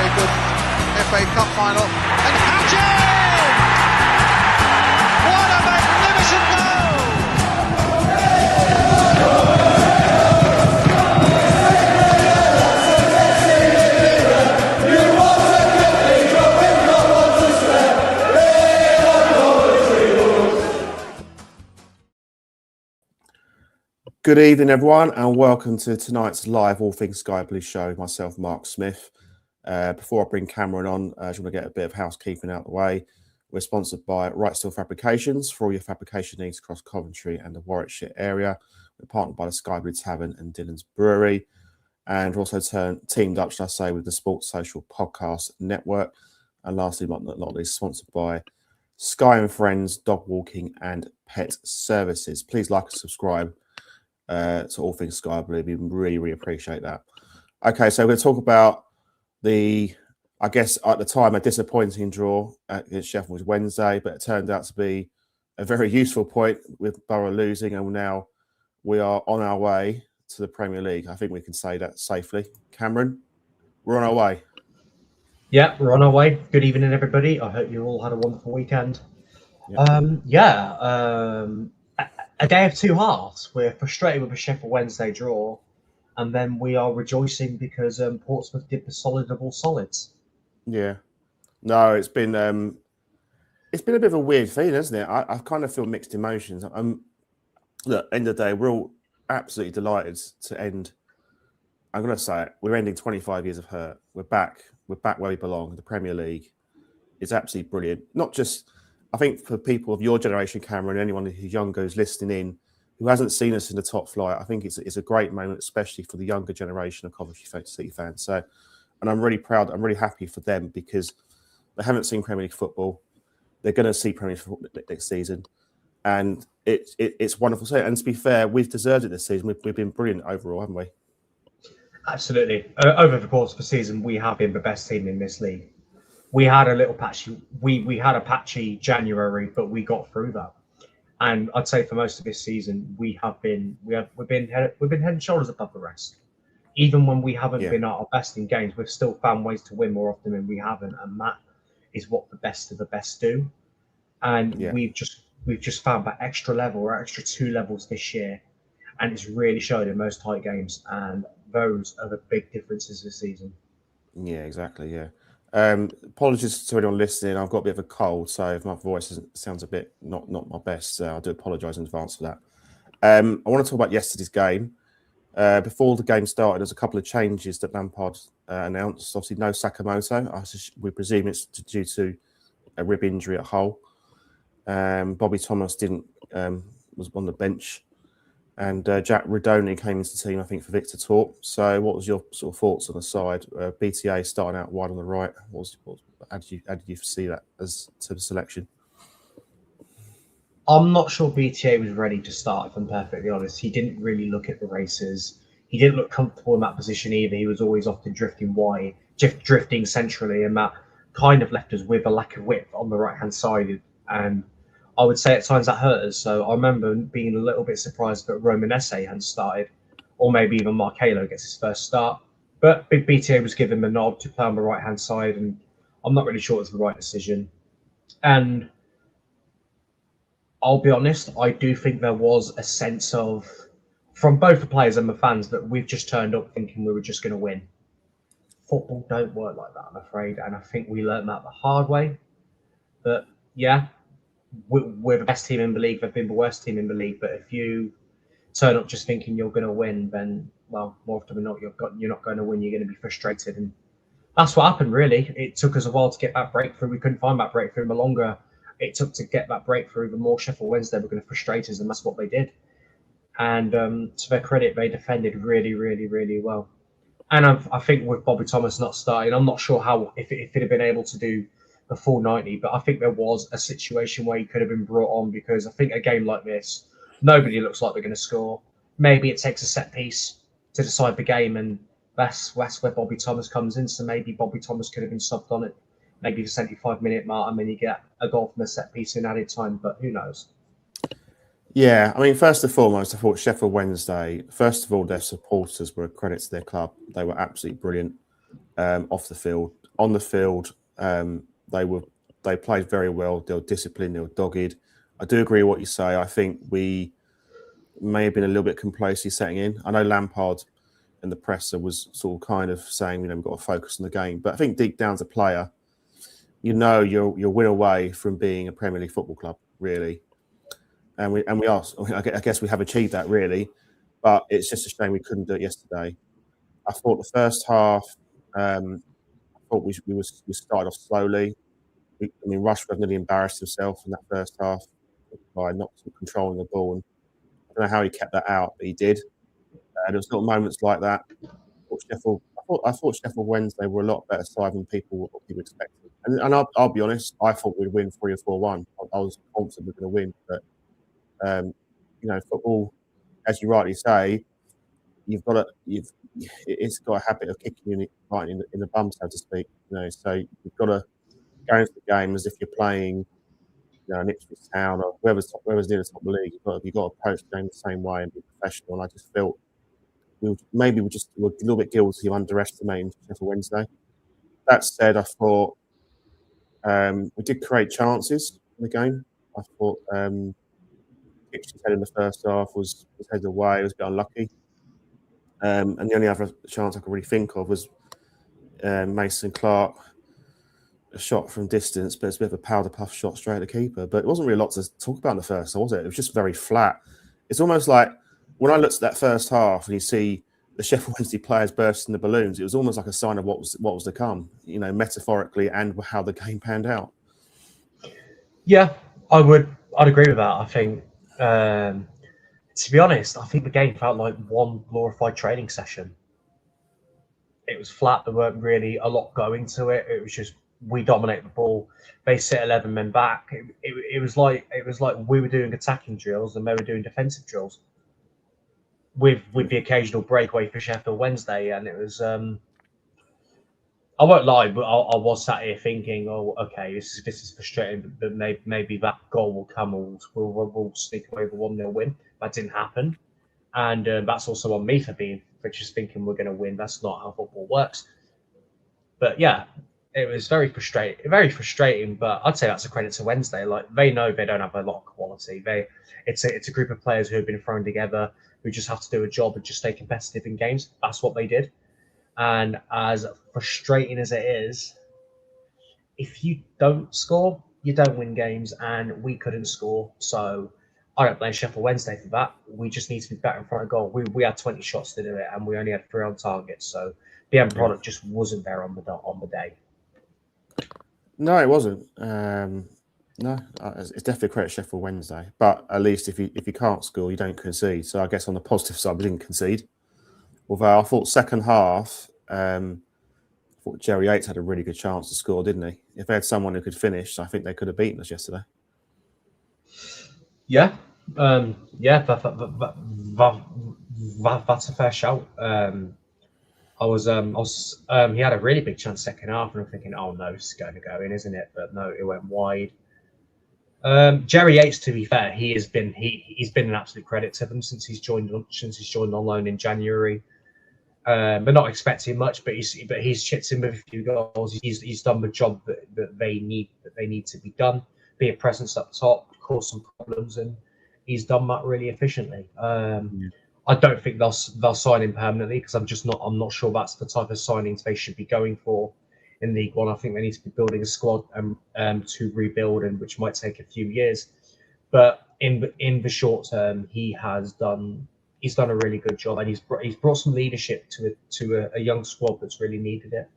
very good FA Cup final. And Hatchin! What a magnificent goal! Good evening, everyone, and welcome to tonight's live All Things Sky Blue show. Myself, Mark Smith. Before I bring Cameron on, I just want to get a bit of housekeeping out of the way. We're sponsored by Right Still Fabrications for all your fabrication needs across Coventry and the Warwickshire area. We're partnered by the Sky Blue Tavern and Dillon's Brewery, and we're also teamed up, should I say, with the Sports Social Podcast Network. And lastly, but not least, sponsored by Sky and Friends Dog Walking and Pet Services. Please like and subscribe to All Things Sky Blue. We really appreciate that. Okay, so we're going to talk about I guess at the time, a disappointing draw against Sheff Weds Wednesday, but it turned out to be a very useful point with Borough losing, and now we are on our way to the Premier League. I think we can say that safely. Cameron, we're on our way. Yeah, we're on our way. Good evening, everybody. I hope you all had a wonderful weekend. A day of two halves. We're frustrated with a Sheffield Wednesday draw, and then we are rejoicing because Portsmouth did the solid of all solids. Yeah, no, it's been a bit of a weird feeling, isn't it? I kind of feel mixed emotions. Look, end of the day, we're all absolutely delighted to end. I'm going to say it. We're ending 25 years of hurt. We're back. We're back where we belong. The Premier League is absolutely brilliant. Not just, I think, for people of your generation, Cameron, anyone who's younger who's listening in, who hasn't seen us in the top flight, I think it's a great moment, especially for the younger generation of Coventry City fans. So, and I'm really proud, I'm really happy for them because they haven't seen Premier League football. They're going to see Premier League football next season. And it's wonderful to see. And to be fair, we've deserved it this season. We've been brilliant overall, haven't we? Absolutely. Over the course of the season, we have been the best team in this league. We had a little patchy. We had a patchy January, but we got through that. And I'd say for most of this season, we've been head and shoulders above the rest. Even when we haven't been at our best in games, we've still found ways to win more often than we haven't, and that is what the best of the best do. And we've just found that extra level or extra 2 levels this year, and it's really showed in most tight games. And those are the big differences this season. Yeah, exactly. Yeah. Apologies to anyone listening. I've got a bit of a cold, so if my voice sounds a bit not my best, I do apologise in advance for that. I want to talk about yesterday's game. Before the game started, there's a couple of changes that Lampard announced. Obviously, no Sakamoto. We presume it's due to a rib injury at Hull. Bobby Thomas was on the bench. And Jack Redoni came into the team, I think, for Victor Torp. So what was your sort of thoughts on the side? BTA starting out wide on the right. How did you see that as to the selection? I'm not sure BTA was ready to start, if I'm perfectly honest. He didn't really look at the races. He didn't look comfortable in that position either. He was always often drifting wide, drifting centrally, and that kind of left us with a lack of width on the right-hand side. And I would say at times that hurt us. So I remember being a little bit surprised that Romanese hadn't started, or maybe even Marcelo gets his first start. But Big BTA was given the nod to play on the right-hand side, and I'm not really sure it was the right decision. And I'll be honest, I do think there was a sense of, from both the players and the fans, that we've just turned up thinking we were just going to win. Football don't work like that, I'm afraid, and I think we learned that the hard way. But yeah, we're the best team in the league. They've been the worst team in the league. But if you turn up just thinking you're going to win, then, well, more often than not, you're not going to win. You're going to be frustrated. And that's what happened, really. It took us a while to get that breakthrough. We couldn't find that breakthrough. The longer it took to get that breakthrough, the more Sheffield Wednesday were going to frustrate us. And that's what they did. And to their credit, they defended really, really, really well. And I think with Bobby Thomas not starting, I'm not sure how if it had been able to do the full 90, but I think there was a situation where he could have been brought on, because I think a game like this, nobody looks like they're going to score. Maybe it takes a set piece to decide the game, and that's where Bobby Thomas comes in. So maybe Bobby Thomas could have been subbed on it, maybe the 75-minute mark, and then you get a goal from a set piece in added time, but who knows? Yeah, I mean, first and foremost, I thought Sheffield Wednesday, first of all, their supporters were a credit to their club. They were absolutely brilliant. off the field. On the field, they played very well. They were disciplined. They were dogged. I do agree with what you say. I think we may have been a little bit complacent setting in. I know Lampard in the presser was sort of kind of saying, we've got to focus on the game. But I think deep down as a player, you're win away from being a Premier League football club, really. And we are. I guess we have achieved that, really. But it's just a shame we couldn't do it yesterday. I thought the first half, I thought we started off slowly. Rashford nearly embarrassed himself in that first half by not controlling the ball. And I don't know how he kept that out, but he did. There was little moments like that. I thought Sheffield Wednesday were a lot better side than people expected. And I'll be honest, I thought we'd win 3 or 4-1. I was confident we were going to win. But football, as you rightly say, it's got a habit of kicking you right in the bum, so to speak. So you've got to go into the game as if you're playing, an Ipswich Town or whoever's near the top of the league. You've got to approach the game the same way and be professional. And I just felt we were a little bit guilty of underestimating Sheffield Wednesday. That said, I thought we did create chances in the game. I thought Kitchen's head in the first half was headed away. It was a bit unlucky. And the only other chance I could really think of was Mason Clark, a shot from distance, but it's a bit of a powder puff shot straight at the keeper. But it wasn't really a lot to talk about in the first half, was it? It was just very flat. It's almost like when I looked at that first half and you see the Sheffield Wednesday players bursting the balloons, it was almost like a sign of what was to come, metaphorically and how the game panned out. Yeah, I'd agree with that. I think, to be honest, I think the game felt like one glorified training session. It was flat. There weren't really a lot going to it. It was just we dominate the ball. They sit 11 men back. It was like we were doing attacking drills and they were doing defensive drills. With the occasional breakaway for Sheffield Wednesday, and it was. I won't lie, but I was sat here thinking, "Oh, okay, this is frustrating." But maybe that goal will come, and we'll sneak away with a 1-0 win. That didn't happen, and that's also on me for just thinking we're going to win. That's not how football works. But yeah, it was very frustrating. But I'd say that's a credit to Wednesday. Like they know they don't have a lot of quality. It's a group of players who have been thrown together who just have to do a job and just stay competitive in games. That's what they did. And as frustrating as it is, if you don't score, you don't win games, and we couldn't score. So I don't blame Sheffield Wednesday for that. We just need to be better in front of goal. We had 20 shots to do it, and we only had 3 on target. So the end product just wasn't there on the day. No, it wasn't. No, it's definitely a credit to Sheffield Wednesday. But at least if you can't score, you don't concede. So I guess on the positive side, we didn't concede. Although I thought second half, I thought Jerry Yates had a really good chance to score, didn't he? If they had someone who could finish, I think they could have beaten us yesterday. Yeah, that's a fair shout. He had a really big chance second half, and I'm thinking, oh no, this is going to go in, isn't it? But no, it went wide. Jerry Yates, to be fair, he's been an absolute credit to them since he's joined on loan in January. But not expecting much, but he's chipped in with a few goals. He's done the job that they need to be done. Be a presence up top, cause some problems, and he's done that really efficiently. I don't think they'll sign him permanently because I'm not sure that's the type of signings they should be going for in League One. I think they need to be building a squad to rebuild, and which might take a few years. But in the short term, he's done a really good job, and he's brought some leadership to a young squad that's really needed it.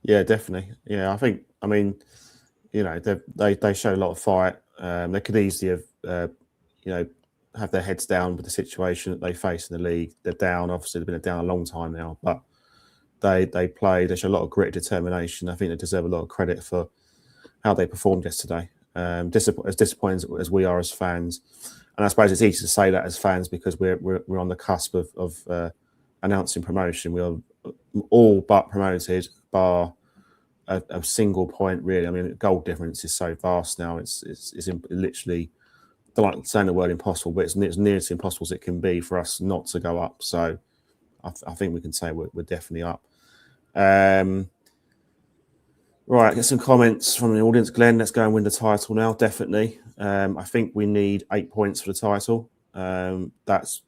Yeah, definitely. Yeah, I mean, they show a lot of fight. They could easily have their heads down with the situation that they face in the league. They're down. Obviously, they've been down a long time now, but they show a lot of grit and determination. I think they deserve a lot of credit for how they performed yesterday. As disappointed as we are as fans, and I suppose it's easy to say that as fans because we're on the cusp of announcing promotion. We are all but promoted, bar a single point. Really, I mean, the goal difference is so vast now. It's literally, I don't like saying the word impossible, but it's near as impossible as it can be for us not to go up. So I think we can say we're definitely up. Right, get some comments from the audience. Glenn, let's go and win the title now. Definitely. I think we need 8 points for the title. That's,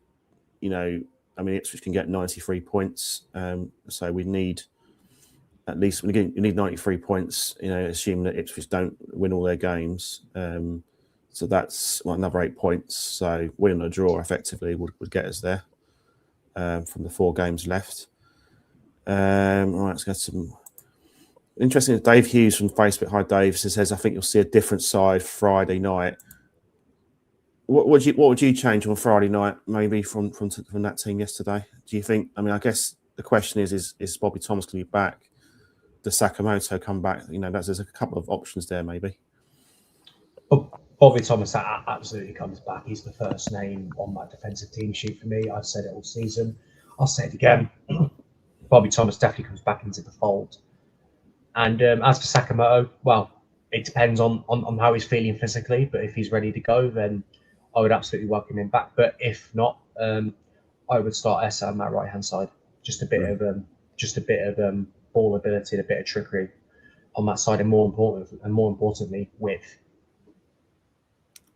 Ipswich can get 93 points. So we need at least we need 93 points, assuming that Ipswich don't win all their games. So that's another 8 points. So winning a draw effectively would get us there from the 4 games left. Right, let's get some. Interesting. Dave Hughes from Facebook. Hi, Dave. Says, I think you'll see a different side Friday night. What would you change on Friday night, maybe from that team yesterday? Do you think? I guess the question is Bobby Thomas going to be back? Does Sakamoto come back? There's a couple of options there, maybe. Bobby Thomas absolutely comes back. He's the first name on that defensive team sheet for me. I've said it all season. I'll say it again. Bobby Thomas definitely comes back into the fold. And as for Sakamoto, well, it depends on how he's feeling physically. But if he's ready to go, then I would absolutely welcome him back. But if not, I would start Essa on that right hand side. Just a bit of ball ability, and a bit of trickery on that side, and more importantly, width.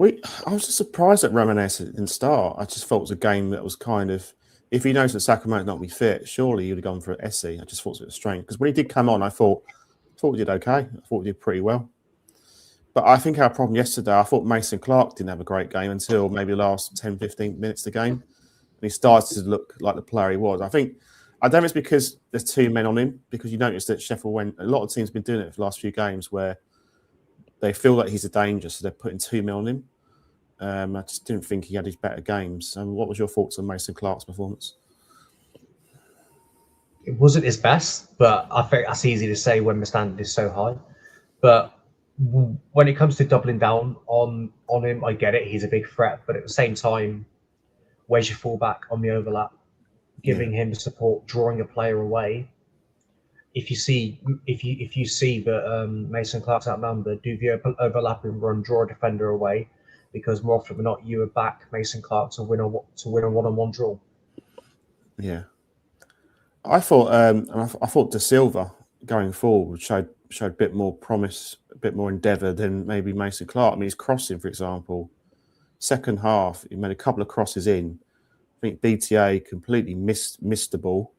I was just surprised that Romanes didn't start. I just thought it was a game that was kind of. If he knows that Sakamoto not be fit, surely you'd have gone for Essie. I just thought it was strange because when he did come on, I thought we did okay. I thought we did pretty well. But I think our problem yesterday, I thought Mason Clark didn't have a great game until maybe the last 10, 15 minutes of the game. And he started to look like the player he was. I don't know if it's because there's 2 men on him, because you notice that Sheff Weds, a lot of teams have been doing it for the last few games where they feel like he's a danger, so they're putting 2 men on him. I just didn't think he had his better games. What was your thoughts on Mason Clark's performance? It wasn't his best, but I think that's easy to say when the standard is so high. But when it comes to doubling down on him, I get it. He's a big threat, but at the same time, where's your fullback on the overlap? Giving him the support, drawing a player away. If you see that Mason Clark's outnumbered, do the overlapping run, draw a defender away, because more often than not, you are back Mason Clark to win a one-on-one draw. Yeah. I thought De Silva going forward showed a bit more promise, a bit more endeavour than maybe Mason Clark. His crossing, for example, second half, he made a couple of crosses in. I think BTA completely missed the ball,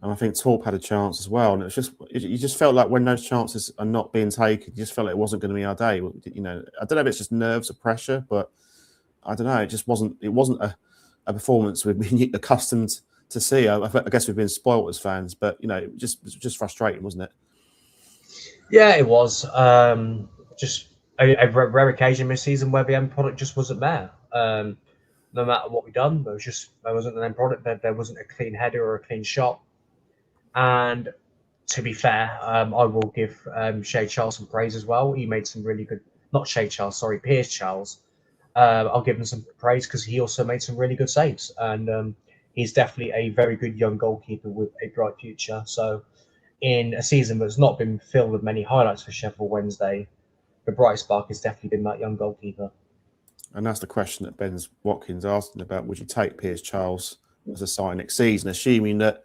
and I think Torp had a chance as well. And you just felt like when those chances are not being taken, you just felt like it wasn't going to be our day. I don't know if it's just nerves or pressure, but I don't know. It just wasn't. It wasn't a performance we've been accustomed to see. I guess we've been spoilt as fans, but it was just frustrating, wasn't it? Yeah, it was. Just a rare occasion this season where the end product just wasn't there. No matter what we've done, there wasn't an end product. There wasn't a clean header or a clean shot. And to be fair, I will give Shay Charles some praise as well. He made some really good. Not Shay Charles, sorry, Piers Charles. I'll give him some praise because he also made some really good saves, and he's definitely a very good young goalkeeper with a bright future. So, in a season that's not been filled with many highlights for Sheff Wednesday, the bright spark has definitely been that young goalkeeper. And that's the question that Ben Watkins asking about. Would you take Piers Charles as a sign next season, assuming that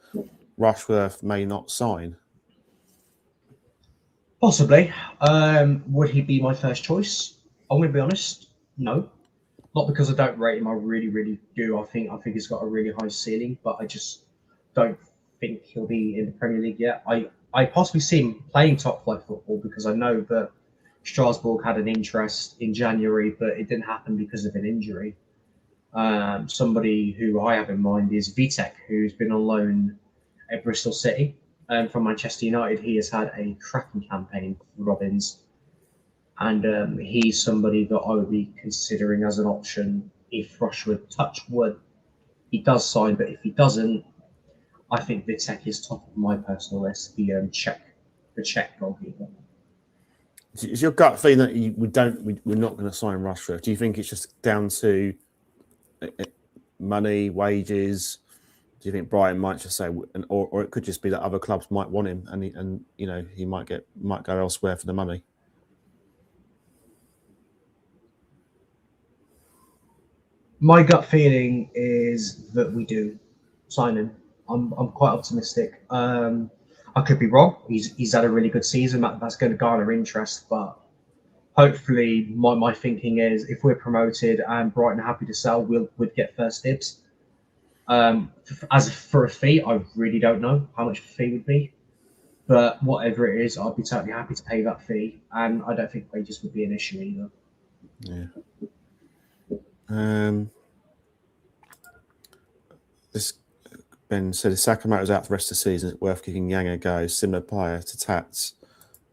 Rushworth may not sign? Possibly. Would he be my first choice? I'm going to be honest. No. Not because I don't rate him. I really, really do. I think he's got a really high ceiling, but I just don't think he'll be in the Premier League yet. I possibly see him playing top flight football because I know that Strasbourg had an interest in January, but it didn't happen because of an injury. Somebody who I have in mind is Vitek, who's been on loan at Bristol City. From Manchester United, he has had a cracking campaign for Robins. And he's somebody that I would be considering as an option if Rushwood, touch wood, he does sign. But if he doesn't, I think Vitek is top of my personal list, the Czech goalkeeper. Is your gut feeling that we're not going to sign Rushworth? Do you think it's just down to money, wages? Do you think Brighton might just say, or it could just be that other clubs might want him, and he might go elsewhere for the money? My gut feeling is that we do sign him. I'm quite optimistic. I could be wrong. He's had a really good season. That's going to garner interest, but hopefully, my thinking is if we're promoted and Brighton are happy to sell, we'd get first dibs. As for a fee, I really don't know how much the fee would be, but whatever it is, I'd be totally happy to pay that fee, and I don't think wages would be an issue either. Yeah. This Ben said if Sakamoto's out for the rest of the season, it's worth giving Yang a go. Similar player to Tats.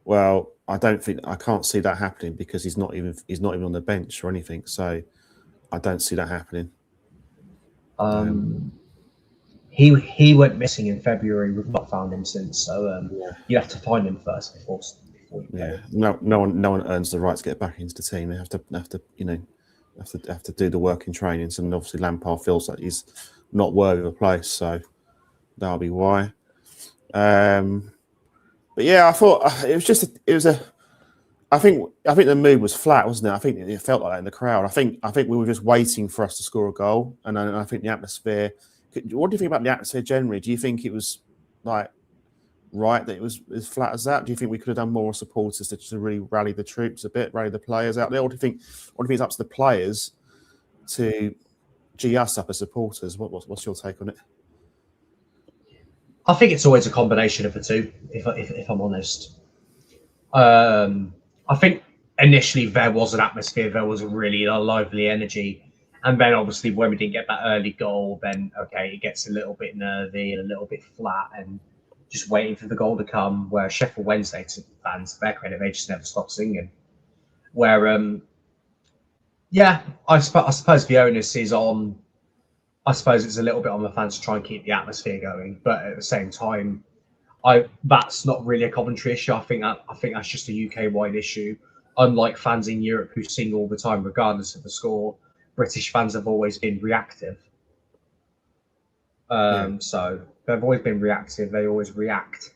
Well, I can't see that happening because he's not even on the bench or anything. So I don't see that happening. He went missing in February. We've not found him since. So you have to find him first before you play. No one earns the right to get back into the team. They have to do the work in training. And obviously Lampard feels like he's not worthy of a place, so that'll be why. But yeah, I thought I think the mood was flat, wasn't it? I think it felt like that in the crowd. I think we were just waiting for us to score a goal, and I think the atmosphere. What do you think about the atmosphere generally? Do you think it was like right that it was as flat as that? Do you think we could have done more supporters to really rally the troops a bit, rally the players out there? Or do you think it's up to the players to G us up as supporters? What's your take on it? I think it's always a combination of the two, if I'm honest. I think initially there was an atmosphere, there was a really lively energy. And then obviously when we didn't get that early goal, then, okay, it gets a little bit nervy and a little bit flat and just waiting for the goal to come, where Sheff Weds fans, to their credit, they just never stop singing. Where, I suppose the onus is on, I suppose it's a little bit on the fans to try and keep the atmosphere going. But at the same time, that's not really a Coventry issue. I think that's just a UK-wide issue. Unlike fans in Europe who sing all the time, regardless of the score, British fans have always been reactive. So they've always been reactive. They always react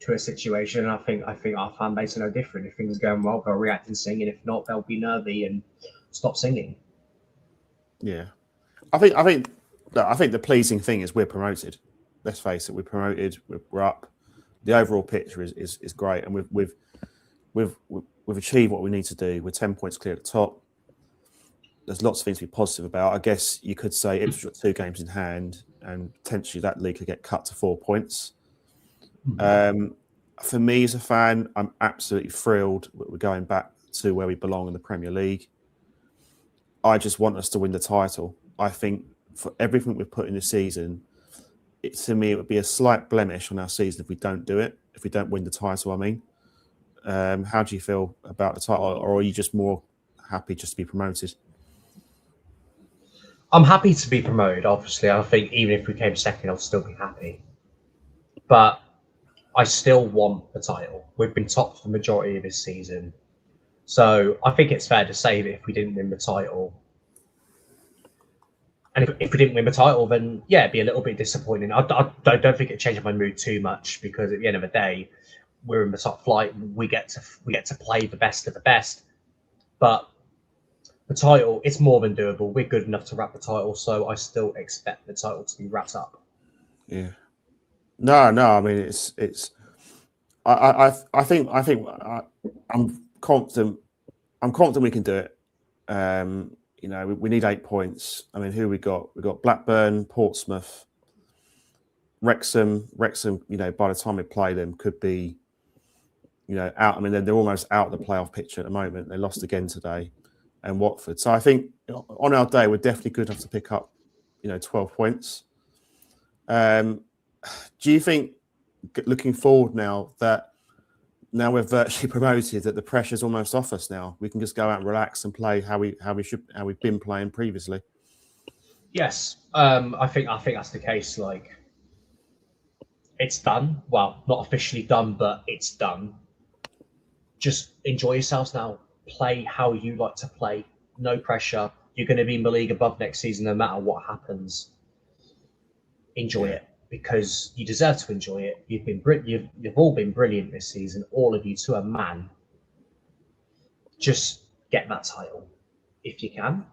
to a situation. And I think our fan base are no different. If things are going well, they'll react and sing, and if not, they'll be nervy and stop singing. Yeah, I think the pleasing thing is we're promoted. Let's face it, we're promoted. We're up. The overall picture is great, and we've achieved what we need to do. We're 10 points clear at the top. There's lots of things to be positive about. I guess you could say Ipswich got 2 games in hand, and potentially that league could get cut to 4 points. For me as a fan, I'm absolutely thrilled that we're going back to where we belong in the Premier League. I just want us to win the title. I think for everything we've put in this season, to me, it would be a slight blemish on our season if we don't do it, if we don't win the title, I mean. How do you feel about the title, or are you just more happy just to be promoted? I'm happy to be promoted, obviously. I think even if we came second, I'll still be happy. But I still want the title. We've been top for the majority of this season. So I think it's fair to say that if we didn't win the title, and if we didn't win the title, then yeah, it'd be a little bit disappointing. I don't think it changed my mood too much, because at the end of the day, we're in the top flight. We get to play the best of the best. But the title, it's more than doable. We're good enough to wrap the title, so I still expect the title to be wrapped up. Yeah. No. I mean, it's. I think I'm confident. I'm confident we can do it. We need 8 points. I mean, who we got? We got Blackburn, Portsmouth, Wrexham. By the time we play them, could be, out. I mean, they're almost out of the playoff picture at the moment. They lost again today, and Watford. So I think on our day, we're definitely good enough to pick up, 12 points. Do you think, looking forward now we're virtually promoted, that the pressure's almost off us now? We can just go out and relax and play how we've been playing previously. Yes, I think that's the case. Like, it's done. Well, not officially done, but it's done. Just enjoy yourselves now. Play how you like to play. No pressure. You're going to be in the league above next season, no matter what happens. Enjoy it, because you deserve to enjoy it. You've all been brilliant this season, all of you to a man. Just get that title if you can.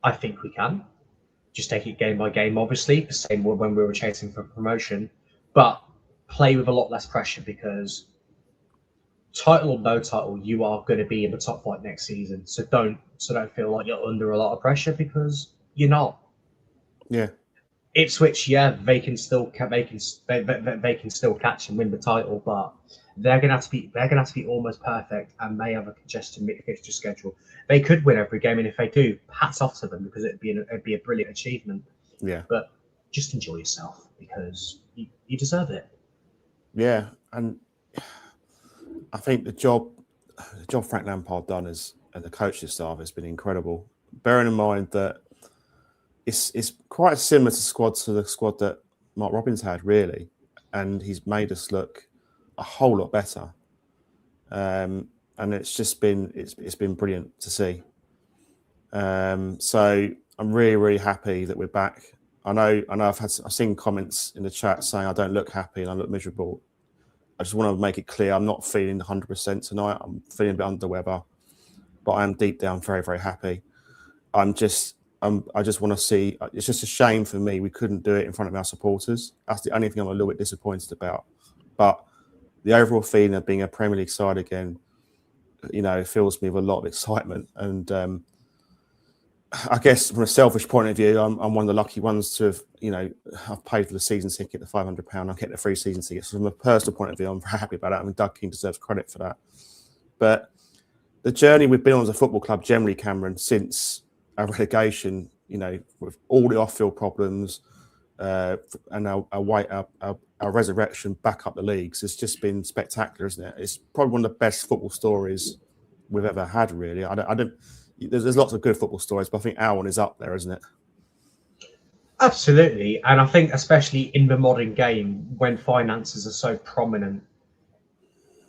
I think we can. Just take it game by game, obviously, the same when we were chasing for promotion. But play with a lot less pressure because title or no title, you are going to be in the top flight next season. So don't feel like you're under a lot of pressure because you're not. Yeah. Ipswich, yeah, they can still catch and win the title, but they're gonna have to be almost perfect, and they have a congested fixture schedule. They could win every game, and if they do, hats off to them because it'd be a brilliant achievement. Yeah. But just enjoy yourself because you deserve it. Yeah, and I think the job Frank Lampard done as the coaching staff has been incredible. Bearing in mind that it's quite similar to the squad that Mark Robins had, really, and he's made us look a whole lot better. And it's been brilliant to see. So I'm really, really happy that we're back. I know I've seen comments in the chat saying I don't look happy and I look miserable. I just want to make it clear I'm not feeling 100% tonight. I'm feeling a bit under the weather, but I am deep down very, very happy. I just want to see. It's just a shame for me we couldn't do it in front of our supporters. That's the only thing I'm a little bit disappointed about. But the overall feeling of being a Premier League side again, fills me with a lot of excitement. And I guess from a selfish point of view, I'm one of the lucky ones to have, I've paid for the season ticket, the £500. I get the free season ticket. So from a personal point of view, I'm very happy about that. I mean, Doug King deserves credit for that. But the journey we've been on as a football club generally, Cameron, since our relegation, with all the off-field problems and our resurrection back up the leagues, it's just been spectacular, isn't it? It's probably one of the best football stories we've ever had, really. There's lots of good football stories, but I think our one is up there, isn't it? Absolutely. And I think especially in the modern game, when finances are so prominent,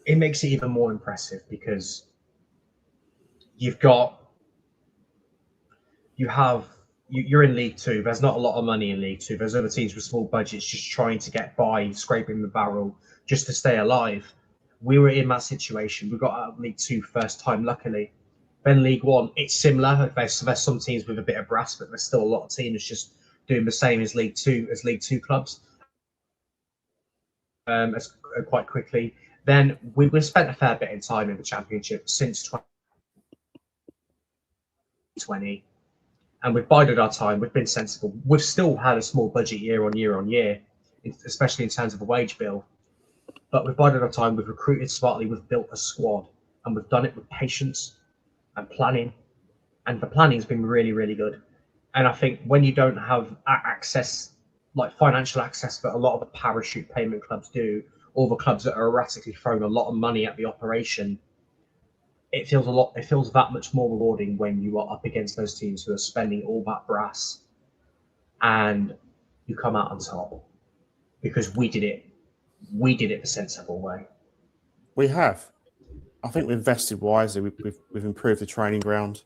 it makes it even more impressive because you're in League Two. There's not a lot of money in League Two. There's other teams with small budgets just trying to get by, scraping the barrel just to stay alive. We were in that situation. We got out of League Two first time, luckily. Then League One, it's similar. There's some teams with a bit of brass, but there's still a lot of teams just doing the same as League Two clubs. Quite quickly. Then we've spent a fair bit of time in the Championship since 2020, and we've bided our time. We've been sensible. We've still had a small budget year on year, especially in terms of a wage bill. But we've bided our time. We've recruited smartly. We've built a squad, and we've done it with patience and planning, and the planning's been really, really good. And I think when you don't have access, like financial access that a lot of the parachute payment clubs do, or the clubs that are erratically throwing a lot of money at the operation, it feels that much more rewarding when you are up against those teams who are spending all that brass and you come out on top, because we did it the sensible way. We have. I think we've invested wisely. We've improved the training ground.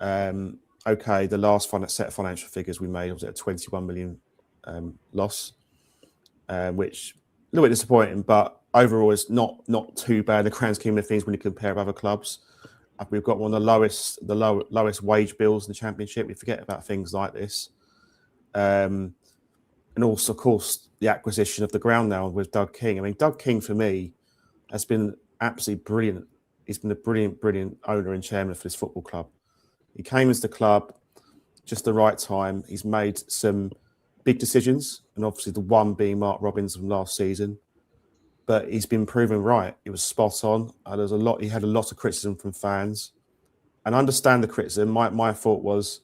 Okay, the last set of financial figures we made was at a 21 million loss, which a little bit disappointing, but overall it's not too bad in the grand scheme of things when you compare with other clubs. We've got one of the lowest wage bills in the Championship. We forget about things like this. And also, of course, the acquisition of the ground now with Doug King. I mean, Doug King, for me, has been absolutely brilliant. He's been a brilliant owner and chairman for this football club. He came into the club just the right time. He's made some big decisions, and obviously the one being Mark Robins from last season. But he's been proven right. He was spot on. He had a lot of criticism from fans, and I understand the criticism. My thought was,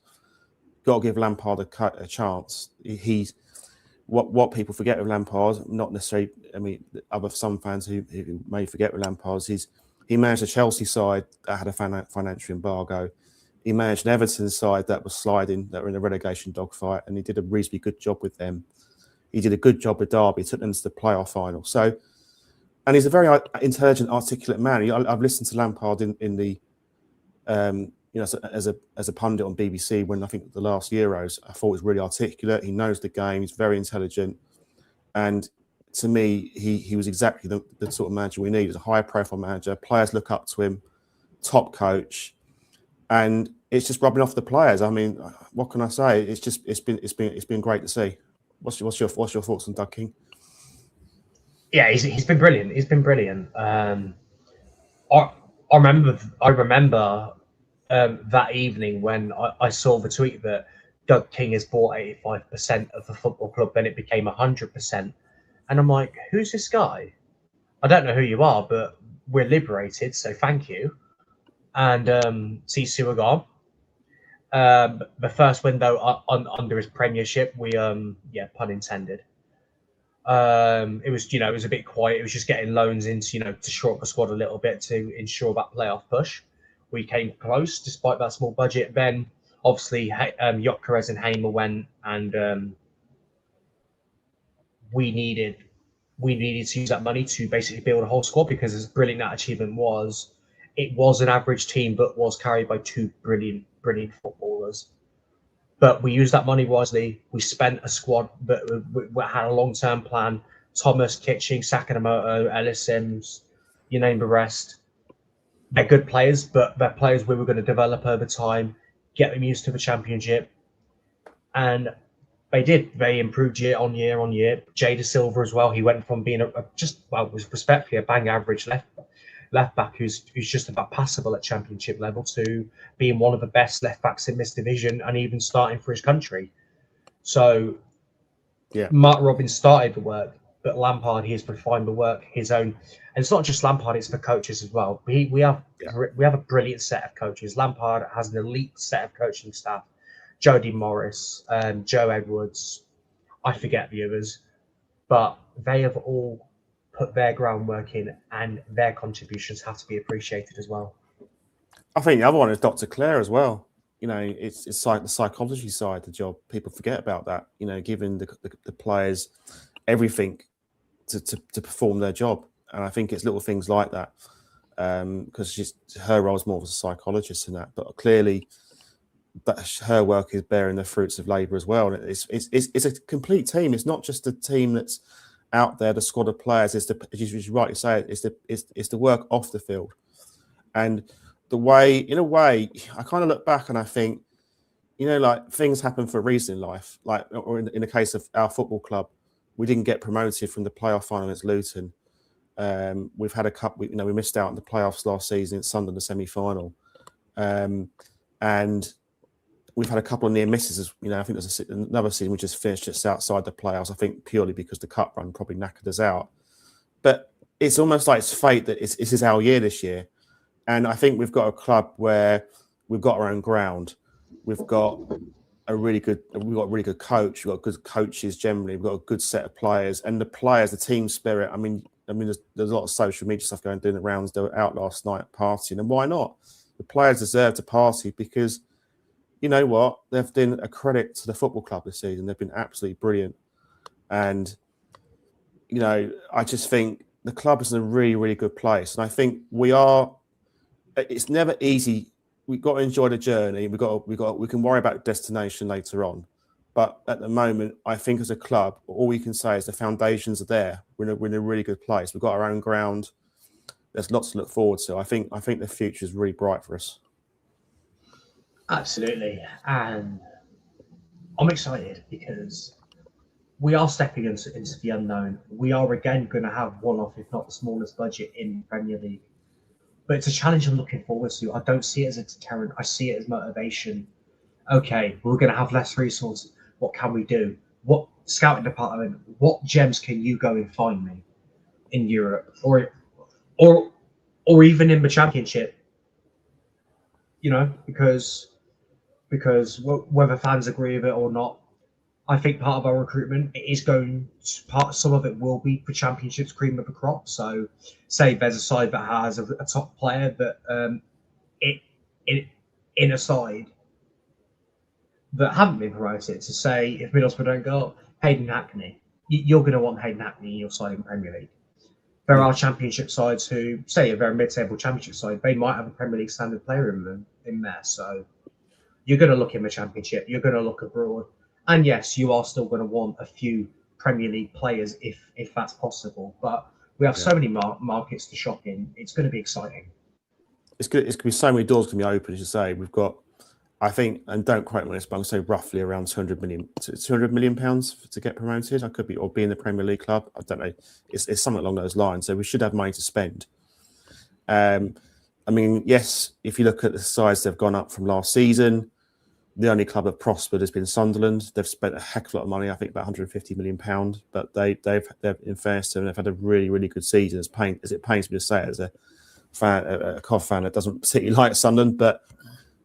got to give Lampard a chance. What people forget with Lampard, not necessarily. I mean, some fans who may forget with Lampard, he managed a Chelsea side that had a financial embargo. He managed an Everton side that was sliding, that were in a relegation dogfight, and he did a reasonably good job with them. He did a good job with Derby, took them to the playoff final. So, and he's a very intelligent, articulate man. I've listened to Lampard in the, as a pundit on BBC when I think the last Euros. I thought he was really articulate. He knows the game. He's very intelligent, and to me, he was exactly the sort of manager we need. He's a high-profile manager. Players look up to him. Top coach. And it's just rubbing off the players. I mean, what can I say? It's been great to see. What's your thoughts on Doug King? Yeah, he's been brilliant. He's been brilliant. I remember that evening when I saw the tweet that Doug King has bought 85% of the football club, then it became 100%. And I'm like, who's this guy? I don't know who you are, but we're liberated, so thank you. And Sisu are gone. The first window under his premiership, we pun intended. It was it was a bit quiet. It was just getting loans into to shore up the squad a little bit to ensure that playoff push. We came close despite that small budget. Then obviously Gyökeres and Hamer went, and we needed to use that money to basically build a whole squad, because as brilliant that achievement was, it was an average team but was carried by two brilliant footballers. But we used that money wisely. We spent a squad that we had a long-term plan. Thomas, Kitching, Sakamoto, Ellis Sims, you name the rest. They're good players, but they're players we were going to develop over time, get them used to the championship. And they did. They improved year on year on year. Jada Silva as well. He went from being was respectfully a bang average left back who's just about passable at championship level, to being one of the best left backs in this division and even starting for his country. So Mark Robins started the work, but Lampard, he has refined the work his own. And it's not just Lampard, it's the coaches as well. We have a brilliant set of coaches. Lampard has an elite set of coaching staff. Jody Morris, Joe Edwards, I forget the others, but they have all put their groundwork in, and their contributions have to be appreciated as well. I think the other one is Dr. Clare as well. It's like the psychology side of the job. People forget about that. Giving the players everything to perform their job, and I think it's little things like that. Because her role is more of a psychologist in that, but clearly, her work is bearing the fruits of labour as well. And it's a complete team. It's not just a team that's out there, the squad of players. As you rightly say, it's the work off the field, and in a way, I kind of look back and I think, like, things happen for a reason in life. Like, or in the case of our football club, we didn't get promoted from the playoff final against Luton. We've had a couple. We missed out on the playoffs last season in Sunderland, the semi-final, and we've had a couple of near misses. I think there's another season we just finished just outside the playoffs. I think purely because the cup run probably knackered us out. But it's almost like it's fate that this is our year this year. And I think we've got a club where we've got our own ground. We've got a really good coach. We've got good coaches generally. We've got a good set of players, and the players, the team spirit. I mean, there's a lot of social media stuff doing the rounds. They were out last night partying, and why not? The players deserve to party because, you know what? They've been a credit to the football club this season. They've been absolutely brilliant. And, I just think the club is in a really, really good place. And I think it's never easy. We've got to enjoy the journey. We can worry about the destination later on. But at the moment, I think as a club, all we can say is the foundations are there. We're in a really good place. We've got our own ground. There's lots to look forward to. I think the future is really bright for us. Absolutely. And I'm excited because we are stepping into the unknown. We are again going to have one of, if not the smallest budget in the Premier League. But it's a challenge I'm looking forward to. I don't see it as a deterrent. I see it as motivation. Okay, we're going to have less resources. What can we do? What scouting department? What gems can you go and find me in Europe or even in the Championship? Because whether fans agree with it or not, I think part of our recruitment is some of it will be for Championships, cream of the crop. So, say there's a side that has a top player that in a side that haven't been promoted. To say if Middlesbrough don't go, Hayden Hackney, you're going to want Hayden Hackney in your side in the Premier League. There are Championship sides who say if they're a mid-table Championship side, they might have a Premier League standard player in there. So you're going to look in the Championship, you're going to look abroad. And yes, you are still going to want a few Premier League players if that's possible. But we have so many markets to shop in. It's going to be exciting. It's going to be so many doors going to be open, as you say. We've got I think, and don't quote me on this, but I'm going to say roughly around 200 million pounds to get promoted. I could be, or be in the Premier League club. I don't know. It's something along those lines. So we should have money to spend. I mean, yes, if you look at the size they've gone up from last season, the only club that prospered has been Sunderland. They've spent a heck of a lot of money. I think about 150 million pounds. But they've in fairness to them, they've had a really, really good season. As it pains me to say it as a fan, a COV fan that doesn't particularly like Sunderland, but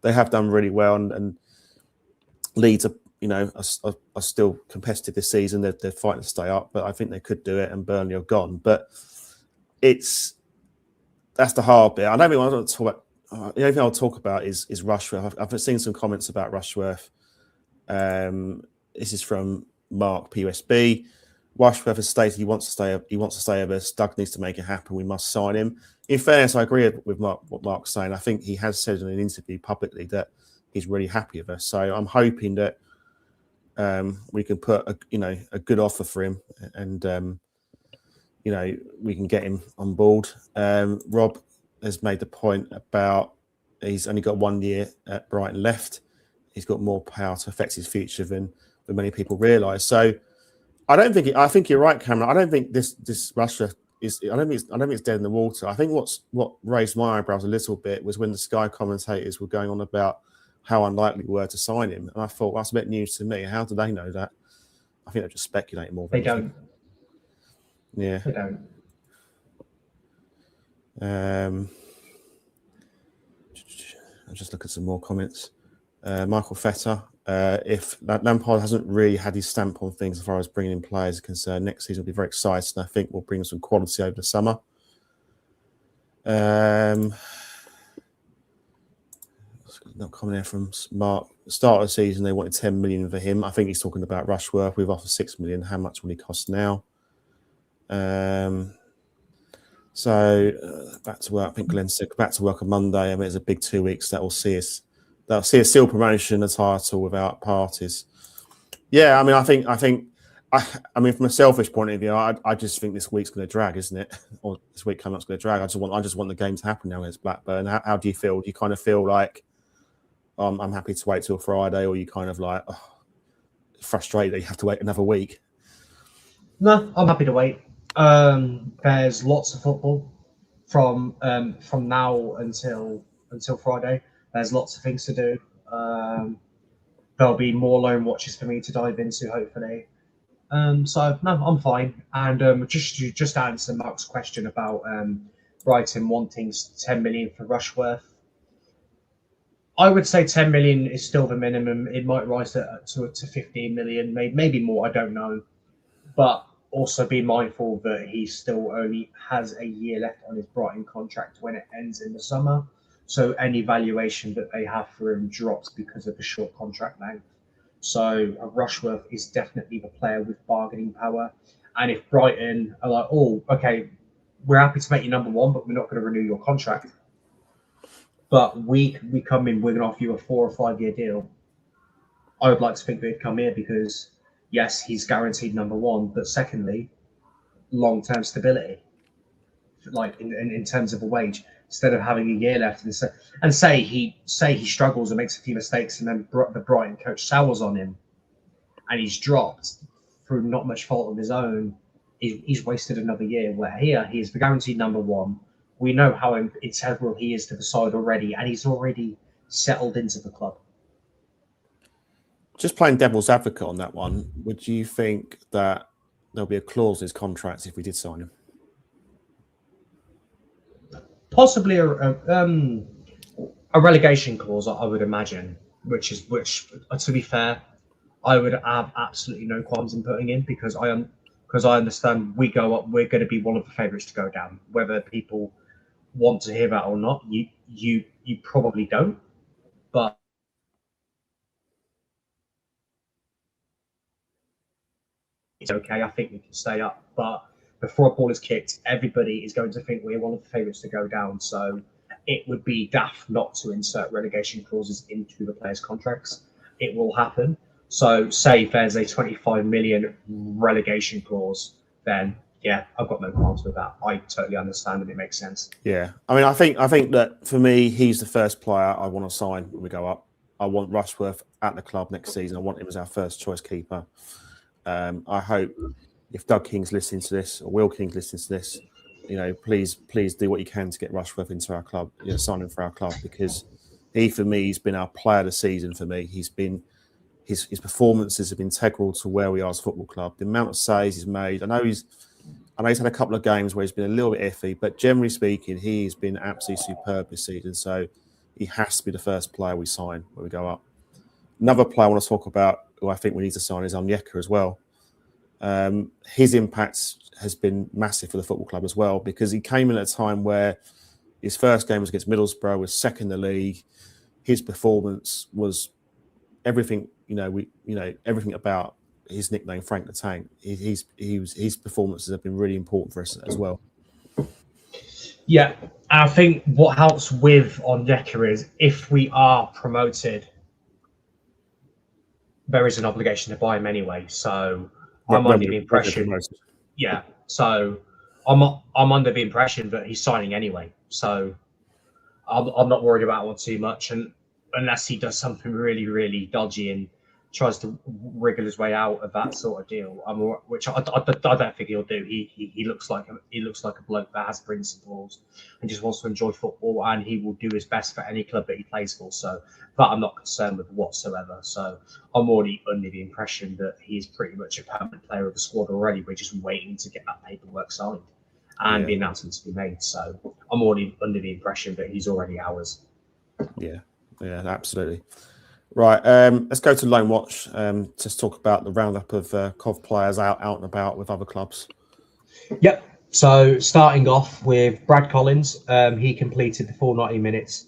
they have done really well, and Leeds are still competitive this season. They're fighting to stay up, but I think they could do it. And Burnley are gone, but that's the hard bit. I don't think I want to talk about. The only thing I'll talk about is Rushworth. I've seen some comments about Rushworth. This is from Mark PUSB. Rushworth has stated he wants to stay. He wants to stay with us. Doug needs to make it happen. We must sign him. In fairness, I agree with what Mark's saying. I think he has said in an interview publicly that he's really happy with us. So I'm hoping that we can put a good offer for him, and we can get him on board. Rob has made the point about he's only got 1 year at Brighton left. He's got more power to affect his future than many people realise. So I think you're right, Cameron. I don't think this Russia is. I don't think it's dead in the water. I think what raised my eyebrows a little bit was when the Sky commentators were going on about how unlikely we were to sign him, and I thought, well, that's a bit news to me. How do they know that? I think they're just speculating more. They don't. Yeah. They don't. I'll just look at some more comments. Michael Fetter. If Lampard hasn't really had his stamp on things as far as bringing in players are concerned, next season will be very exciting. I think we'll bring some quality over the summer. Not coming here from Mark. Start of the season, they wanted 10 million for him. I think he's talking about Rushworth. We've offered 6 million. How much will he cost now? So back to work. I think Glenn said back to work on Monday. I mean, it's a big 2 weeks that will see us. That'll see a seal promotion, a title without parties. Yeah, I mean, I mean, from a selfish point of view, I just think this week's going to drag, isn't it? Or this week coming up's going to drag. I just want the game to happen now against Blackburn. How do you feel? Do you kind of feel like I'm happy to wait till Friday, or you kind of like frustrated that you have to wait another week? No, I'm happy to wait. There's lots of football from now until Friday. There's lots of things to do. There'll be more loan watches for me to dive into, hopefully. So no, I'm fine. And just to answer Mark's question about Brighton wanting 10 million for Rushworth, I would say 10 million is still the minimum. It might rise to 15 million, maybe more. I don't know, but also be mindful that he still only has a year left on his Brighton contract when it ends in the summer. So any valuation that they have for him drops because of the short contract length. So Rushworth is definitely the player with bargaining power. And if Brighton are like, oh, okay, we're happy to make you number one, but we're not going to renew your contract. But we come in, we're going to offer you a 4 or 5 year deal. I would like to think they'd come here because, yes, he's guaranteed number one, but secondly, long-term stability, like in terms of a wage. Instead of having a year left and say he struggles and makes a few mistakes, and then the Brighton coach sours on him, and he's dropped through not much fault of his own, he's wasted another year. Where here he is the guaranteed number one. We know how integral he is to the side already, and he's already settled into the club. Just playing devil's advocate on that one, would you think that there'll be a clause in his contracts if we did sign him? Possibly a relegation clause, I would imagine, which to be fair, I would have absolutely no qualms in putting in because I understand we go up, we're going to be one of the favourites to go down. Whether people want to hear that or not, you probably don't, but it's okay. I think we can stay up, but before a ball is kicked, everybody is going to think we're one of the favourites to go down. So it would be daft not to insert relegation clauses into the players' contracts. It will happen. So say if there's a 25 million relegation clause, then yeah, I've got no qualms with that. I totally understand and it makes sense. Yeah. I mean, I think that for me, he's the first player I want to sign when we go up. I want Rushworth at the club next season. I want him as our first choice keeper. I hope if Doug King's listening to this or Will King's listening to this, please do what you can to get Rushworth into our club, sign him for our club, because for me, he's been our player of the season for me. He's been his performances have been integral to where we are as a football club. The amount of saves he's made. I know he's had a couple of games where he's been a little bit iffy, but generally speaking, he's been absolutely superb this season. So he has to be the first player we sign when we go up. Another player I want to talk about who I think we need to sign is Onyeka as well. His impact has been massive for the football club as well, because he came in at a time where his first game was against Middlesbrough, was second in the league. His performance was everything, everything about his nickname, Frank the Tank. His performances have been really important for us as well. Yeah, I think what helps with Onyeka is if we are promoted, there is an obligation to buy him anyway. So I'm under the impression. Yeah, so I'm under the impression that he's signing anyway. So I'm not worried about one too much, and unless he does something really, really dodgy and tries to wriggle his way out of that sort of deal, which I don't think he'll do. He looks like a bloke that has principles and just wants to enjoy football, and he will do his best for any club that he plays for. So that I'm not concerned with whatsoever. So I'm already under the impression that he's pretty much a permanent player of the squad already. We're just waiting to get that paperwork signed and the announcement to be made. So I'm already under the impression that he's already ours. Yeah, absolutely. Right, let's go to Loan Watch. Just talk about the roundup of COV players out and about with other clubs. Yep. So starting off with Brad Collins, he completed the full 90 minutes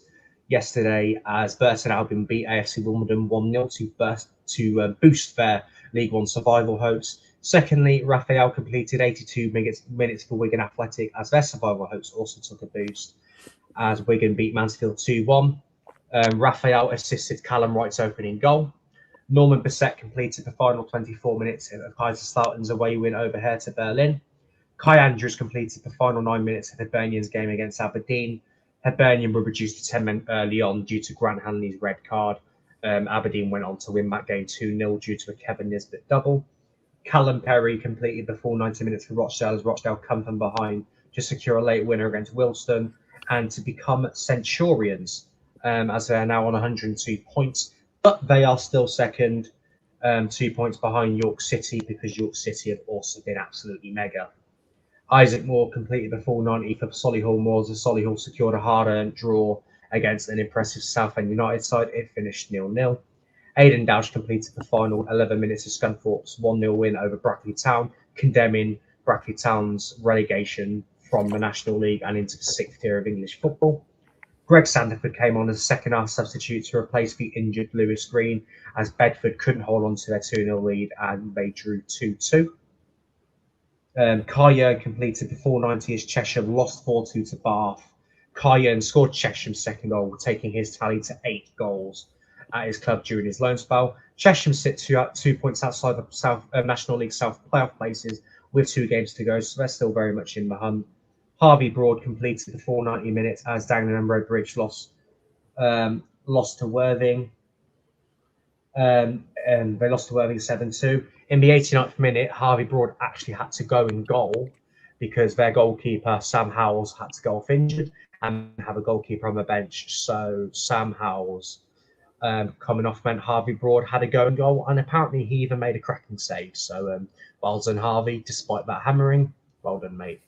yesterday as Burton Albion beat AFC Wimbledon 1-0 to boost their League One survival hopes. Secondly, Raphael completed 82 minutes for Wigan Athletic as their survival hopes also took a boost as Wigan beat Mansfield 2-1. Raphael assisted Callum Wright's opening goal. Norman Bissett completed the final 24 minutes of Kaiserslaughter's away win over Hertha Berlin. Kai Andrews completed the final 9 minutes of Hibernian's game against Aberdeen. Hibernian were reduced to 10 men early on due to Grant Hanley's red card. Aberdeen went on to win that game 2-0 due to a Kevin Nisbet double. Callum Perry completed the full 90 minutes for Rochdale as Rochdale come from behind to secure a late winner against Wilston and to become Centurions, as they are now on 102 points. But they are still second, 2 points behind York City, because York City have also been absolutely mega. Isaac Moore completed the full 90 for Solihull Moors as Solihull secured a hard-earned draw against an impressive Southend United side. It finished 0-0. Aidan Douch completed the final 11 minutes of Scunthorpe's 1-0 win over Brackley Town, condemning Brackley Town's relegation from the National League and into the 6th tier of English football. Greg Sanderford came on as a second-half substitute to replace the injured Lewis Green as Bedford couldn't hold on to their 2-0 lead and they drew 2-2. Kyer completed the full 90 as Cheshire lost 4-2 to Bath. Kyer scored Chesham's second goal, taking his tally to 8 goals at his club during his loan spell. Chesham sit 2 points outside the National League South playoff places with 2 games to go, so they're still very much in the hunt. Harvey Broad completed the full 90 minutes as Dagenham and Redbridge lost to Worthing. They lost to Worthing 7-2. In the 89th minute, Harvey Broad actually had to go in goal because their goalkeeper, Sam Howells, had to go off injured and have a goalkeeper on the bench. So Sam Howells coming off meant Harvey Broad had a go in goal, and apparently he even made a cracking save. So well done, Harvey, despite that hammering. Well done, mate.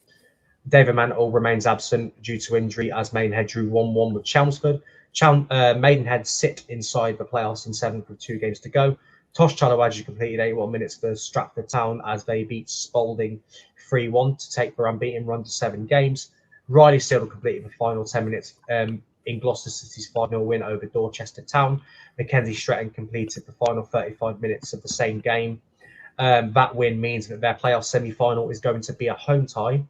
David Mantle remains absent due to injury as Maidenhead drew 1-1 with Chelmsford. Maidenhead sit inside the playoffs in 7th with 2 games to go. Tosh Chalawadji completed 81 minutes for Stratford Town as they beat Spalding 3-1 to take their unbeaten run to 7 games. Riley Steele completed the final 10 minutes in Gloucester City's 5-0 win over Dorchester Town. Mackenzie Stretton completed the final 35 minutes of the same game. That win means that their playoff semi-final is going to be a home tie.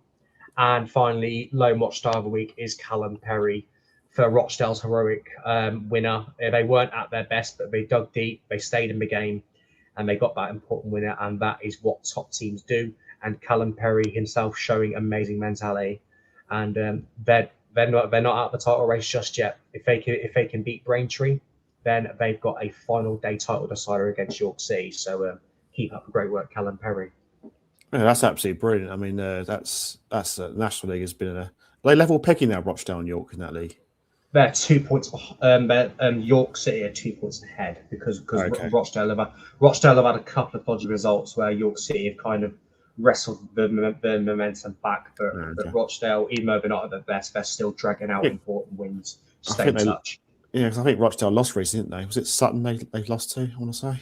And finally, Loan Watch Star of the Week is Callum Perry for Rochdale's heroic winner. They weren't at their best, but they dug deep, they stayed in the game, and they got that important winner, and that is what top teams do. And Callum Perry himself showing amazing mentality. And they're not out the title race just yet. If they can beat Braintree, then they've got a final day title decider against York City. So keep up the great work, Callum Perry. Yeah, that's absolutely brilliant. I mean, that's National League has been are they level picking now, Rochdale and York in that league. They're 2 points. York City are 2 points ahead because Okay. Rochdale have had a couple of dodgy results where York City have kind of wrestled the momentum back, but Rochdale, even though they're not at their best, they're still dragging out important wins. Stay in touch. Yeah, because I think Rochdale lost recently, didn't they? Was it Sutton they lost to? I want to say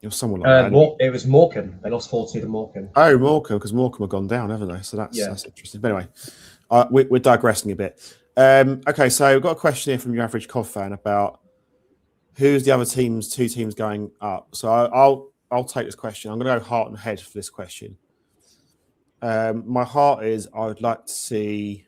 it was someone like that. It was Morecambe. They lost 4-2 to Morecambe. Oh, Morecambe, because Morecambe have gone down, haven't they? So that's interesting. But anyway, we're digressing a bit. Okay, so we've got a question here from your average COV fan about who's the other two teams going up. So I'll take this question. I'm going to go heart and head for this question. My heart is I would like to see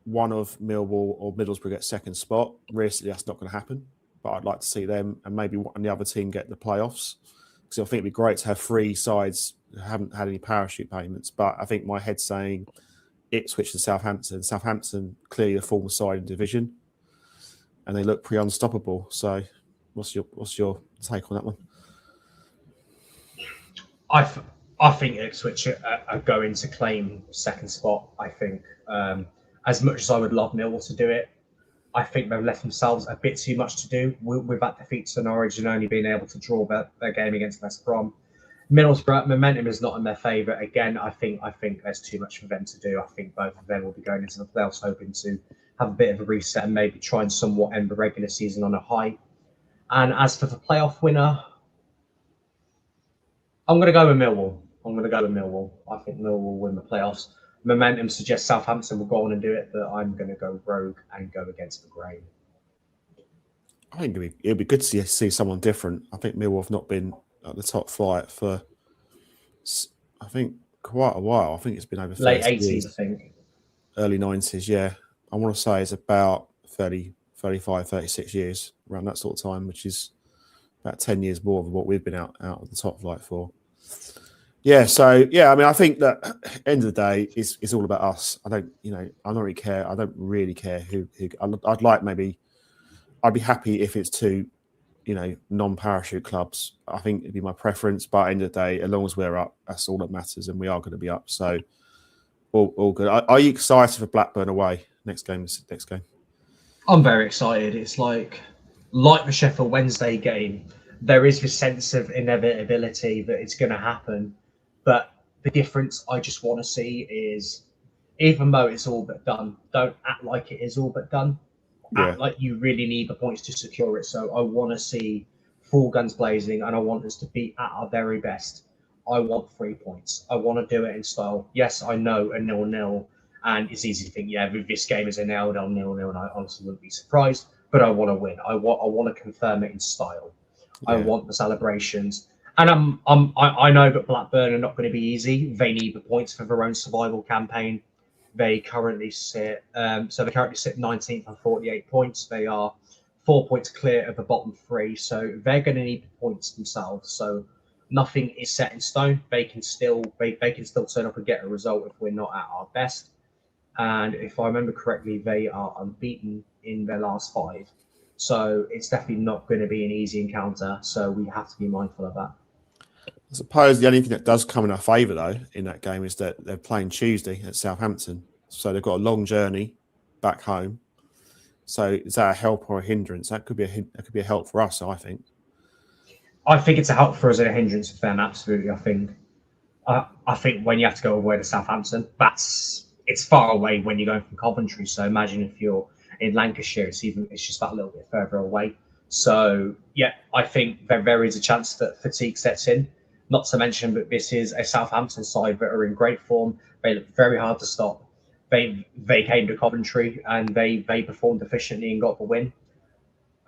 one of Millwall or Middlesbrough get second spot. Realistically, that's not going to happen, but I'd like to see them and maybe one the other team get the playoffs, because I think it'd be great to have 3 sides who haven't had any parachute payments. But I think my head's saying Ipswich and Southampton. Southampton clearly the former side in division, and they look pretty unstoppable. So, what's your take on that one? I think Ipswich are going to claim second spot. I think as much as I would love Millwall to do it, I think they've left themselves a bit too much to do with that defeat to Norwich and only being able to draw their game against West Brom. Middlesbrough, momentum is not in their favour. Again, I think there's too much for them to do. I think both of them will be going into the playoffs hoping to have a bit of a reset and maybe try and somewhat end the regular season on a high. And as for the playoff winner, I'm going to go with Millwall. I think Millwall will win the playoffs. Momentum suggests Southampton will go on and do it, but I'm going to go rogue and go against the grain. I think it'd be good to see someone different. I think Millwall have not been at the top flight for, I think, quite a while. I think it's been over 30 late 80s, years. I think. Early 90s, yeah. I want to say it's about 30, 35, 36 years, around that sort of time, which is about 10 years more than what we've been out of the top flight for. Yeah, so I mean, I think that end of the day it's all about us. I don't really care. I don't really care who I'd be happy if it's 2, non-parachute clubs. I think it'd be my preference. But at the end of the day, as long as we're up, that's all that matters, and we are going to be up. So all good. Are you excited for Blackburn away next game? I'm very excited. It's like the Sheffield Wednesday game. There is this sense of inevitability that it's going to happen. But the difference I just want to see is, even though it's all but done, don't act like it is all but done. Yeah. Act like you really need the points to secure it. So I want to see full guns blazing, and I want us to be at our very best. I want 3 points. I want to do it in style. Yes, I know a 0-0, and it's easy to think, this game is a 0-0, and I honestly wouldn't be surprised. But I want to win. I want to confirm it in style. Yeah. I want the celebrations. And I know that Blackburn are not going to be easy. They need the points for their own survival campaign. They currently sit 19th on 48 points. They are 4 points clear of the bottom 3, so they're going to need the points themselves. So nothing is set in stone. They can still turn up and get a result if we're not at our best. And if I remember correctly, they are unbeaten in their last 5. So it's definitely not going to be an easy encounter. So we have to be mindful of that. I suppose the only thing that does come in our favour, though, in that game is that they're playing Tuesday at Southampton. So they've got a long journey back home. So is that a help or a hindrance? That could be a help for us, I think. I think it's a help for us and a hindrance for them, absolutely. I think when you have to go away to Southampton, it's far away when you're going from Coventry. So imagine if you're in Lancashire, it's just that little bit further away. So I think there is a chance that fatigue sets in. Not to mention that this is a Southampton side that are in great form. They look very hard to stop. They came to Coventry and they performed efficiently and got the win.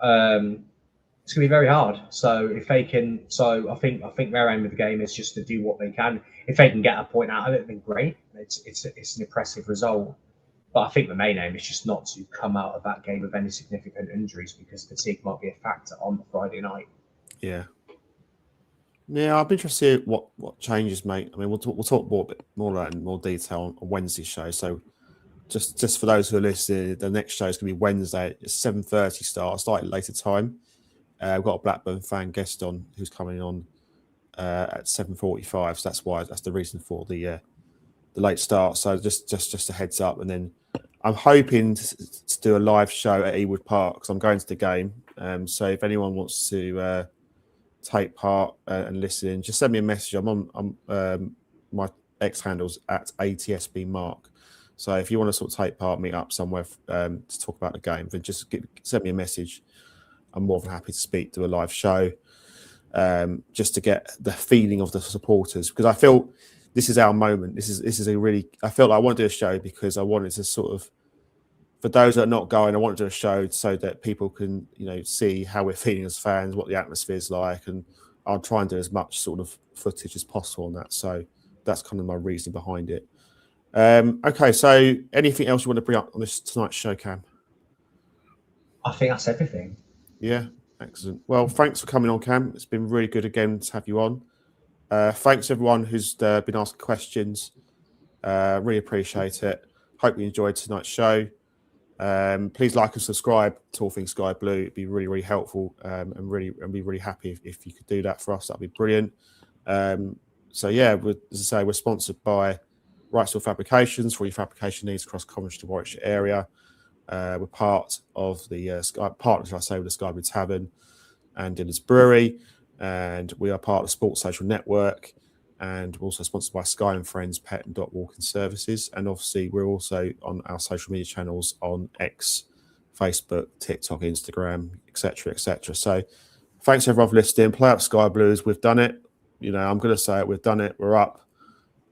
It's going to be very hard. So if they can, I think their aim of the game is just to do what they can. If they can get a point out of it, then great. It's an impressive result. But I think the main aim is just not to come out of that game with any significant injuries, because fatigue might be a factor on the Friday night. Yeah. Yeah, I'd be interested to see what changes, mate. I mean, we'll talk more about in more detail on Wednesday's show. So just for those who are listening, the next show is going to be Wednesday. It's 7:30 start, slightly later time. We've got a Blackburn fan guest on who's coming on at 7:45. So that's the reason for the late start. So just a heads up, and then I'm hoping to do a live show at Ewood Park because I'm going to the game. So if anyone wants to take part and listen, just send me a message. I'm on my X handles at ATSBMark. So if you want to sort of take part, meet up somewhere to talk about the game, then just send me a message. I'm more than happy to speak, do a live show, just to get the feeling of the supporters, because I feel this is our moment. This is a really, I felt like I want to do a show because I wanted to sort of, for those that are not going, I want to do a show so that people can, see how we're feeling as fans, what the atmosphere is like, and I'll try and do as much sort of footage as possible on that. So that's kind of my reason behind it. Okay, so anything else you want to bring up on this tonight's show, Cam? I think that's everything. Yeah, excellent. Well, thanks for coming on, Cam. It's been really good again to have you on. Thanks everyone who's been asking questions. Really appreciate it. Hope you enjoyed tonight's show. Please like and subscribe to All Things Sky Blue. It'd be really, really helpful, and be really happy if you could do that for us. That'd be brilliant. So yeah, as I say, we're sponsored by Wrightsville Fabrications for your fabrication needs across Coventry to Warwickshire area. We're part of the partners, I say, with the Sky Blue Tavern and Dillard's Brewery, and we are part of the Sports Social Network, and we're also sponsored by Sky and Friends Pet and Dog Walking Services, and obviously we're also on our social media channels on X, Facebook, TikTok, Instagram, etc., etc. So thanks everyone for listening. Play up Sky Blues. We've done it. I'm going to say it. We've done it. We're up.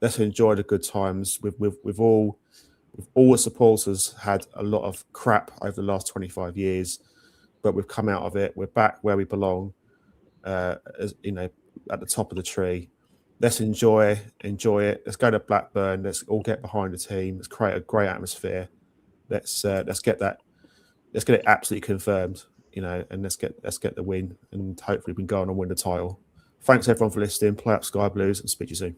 Let's enjoy the good times. We've all the supporters had a lot of crap over the last 25 years, but we've come out of it. We're back where we belong, at the top of the tree. Let's enjoy it. Let's go to Blackburn. Let's all get behind the team. Let's create a great atmosphere. Let's get that. Let's get it absolutely confirmed, and let's get the win, and hopefully we can go on and win the title. Thanks everyone for listening. Play up Sky Blues, and speak to you soon.